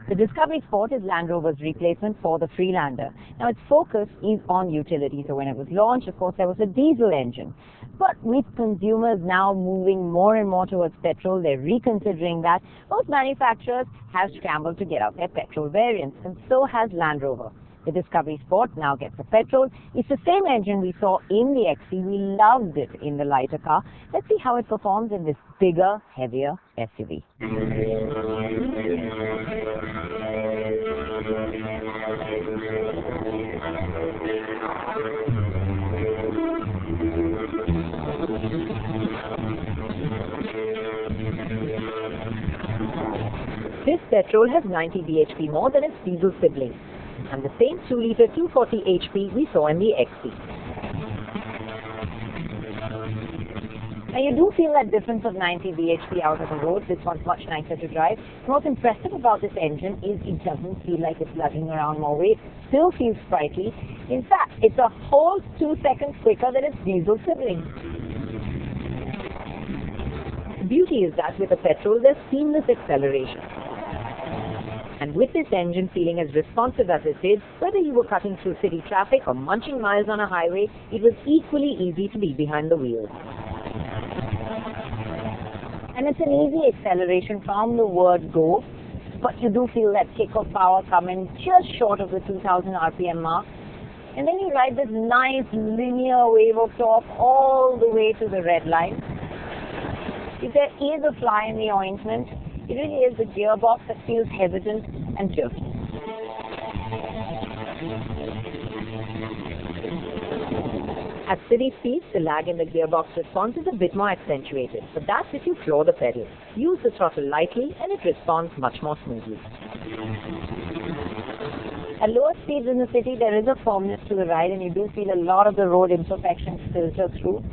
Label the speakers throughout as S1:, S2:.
S1: The Discovery Sport is Land Rover's replacement for the Freelander. Now, its focus is on utility. So when it was launched, of course, there was a diesel engine. But with consumers now moving more and more towards petrol, they're reconsidering that. Most manufacturers have scrambled to get out their petrol variants, and so has Land Rover. The Discovery Sport now gets a petrol. It's the same engine we saw in the XE. We loved it in the lighter car. Let's see how it performs in this bigger, heavier SUV. This petrol has 90 bhp more than its diesel sibling, and the same 2-litre 240 HP we saw in the XE. Now you do feel that difference of 90 bhp out on the road. This one's much nicer to drive. What's impressive about this engine is it doesn't feel like it's lugging around more weight. Still feels sprightly. In fact, it's a whole 2 seconds quicker than its diesel sibling. The beauty is that with a petrol, there's seamless acceleration. And with this engine feeling as responsive as it did, whether you were cutting through city traffic or munching miles on a highway, it was equally easy to be behind the wheel. And it's an easy acceleration from the word go, but you do feel that kick of power coming just short of the 2000 RPM mark. And then you ride this nice linear wave of torque all the way to the red line. If there is a fly in the ointment, it really is the gearbox that feels hesitant and jerky. At city speeds, the lag in the gearbox response is a bit more accentuated, but that's if you floor the pedal. Use the throttle lightly and it responds much more smoothly. At lower speeds in the city, there is a firmness to the ride and you do feel a lot of the road imperfections filter through.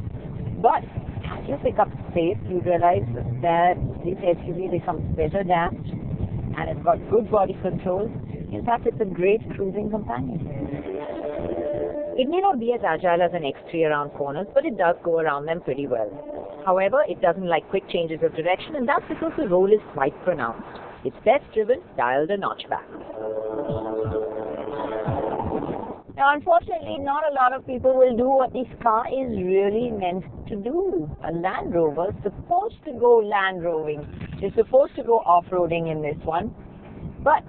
S1: But as you pick up space, you realize that this SUV becomes better damped and it's got good body control. In fact, it's a great cruising companion. It may not be as agile as an XE around corners, but it does go around them pretty well. However, it doesn't like quick changes of direction, and that's because the roll is quite pronounced. It's best driven, dialed a notch back. Now, unfortunately, not a lot of people will do what this car is really meant to do. A Land Rover is supposed to go land roving. You're supposed to go off-roading in this one. But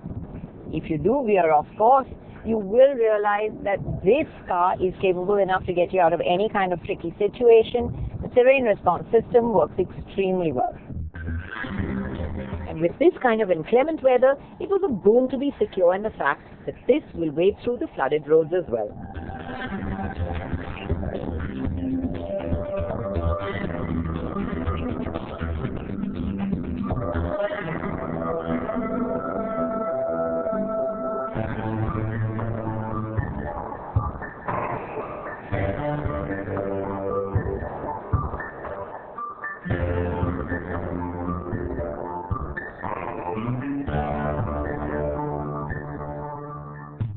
S1: if you do veer off course, you will realize that this car is capable enough to get you out of any kind of tricky situation. The terrain response system works extremely well. And with this kind of inclement weather, it was a boon to be secure in the fact that this will wade through the flooded roads as well.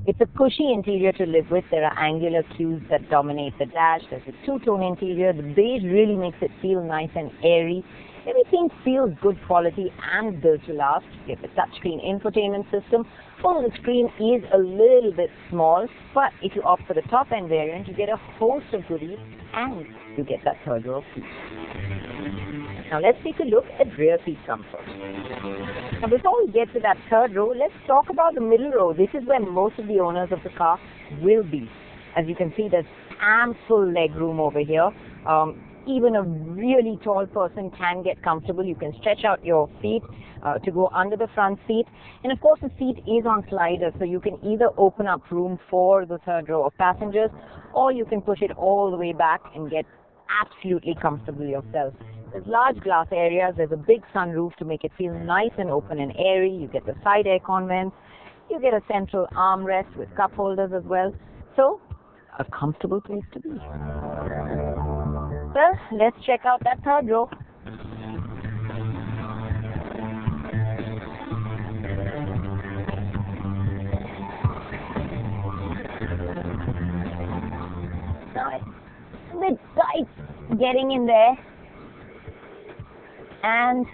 S1: It's a cushy interior to live with. There are angular cues that dominate the dash. There's a two-tone interior. The beige really makes it feel nice and airy. Everything feels good quality and built to last. You have a touchscreen infotainment system. Although the screen is a little bit small, but if you opt for the top-end variant, you get a host of goodies and you get that third row seat. Now let's take a look at rear seat comfort. Now before we get to that third row, let's talk about the middle row. This is where most of the owners of the car will be. As you can see, there's ample leg room over here. Even a really tall person can get comfortable. You can stretch out your feet to go under the front seat. And of course, the seat is on sliders, so you can either open up room for the third row of passengers, or you can push it all the way back and get absolutely comfortable yourself. There's large glass areas. There's a big sunroof to make it feel nice and open and airy. You get the side aircon vents. You get a central armrest with cup holders as well. So, a comfortable place to be. Well, let's check out that third row. Now it's a bit tight getting in there, and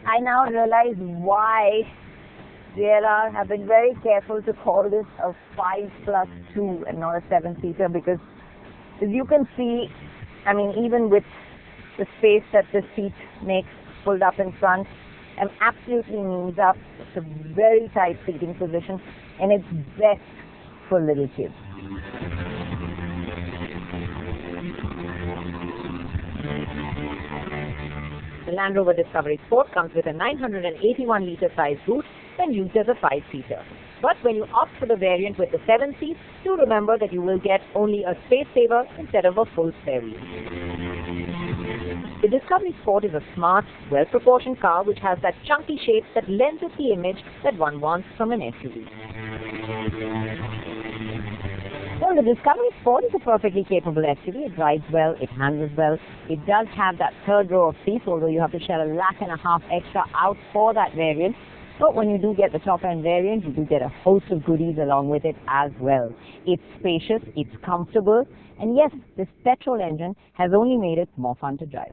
S1: I now realize why JLR have been very careful to call this a 5+2 and not a 7-seater, because as you can see, I mean, even with the space that the seat makes pulled up in front, I'm absolutely knees up. It's a very tight seating position, and it's best for little kids. The Land Rover Discovery Sport comes with a 981-litre size boot when used as a 5-seater. But when you opt for the variant with the 7 seats, do remember that you will get only a space saver instead of a full spare wheel. The Discovery Sport is a smart, well-proportioned car which has that chunky shape that lends it the image that one wants from an SUV. Well, the Discovery Sport is a perfectly capable SUV. It rides well, it handles well. It does have that third row of seats, although you have to shell $1.5 lakh extra out for that variant. But when you do get the top-end variant, you do get a host of goodies along with it as well. It's spacious, it's comfortable, and yes, this petrol engine has only made it more fun to drive.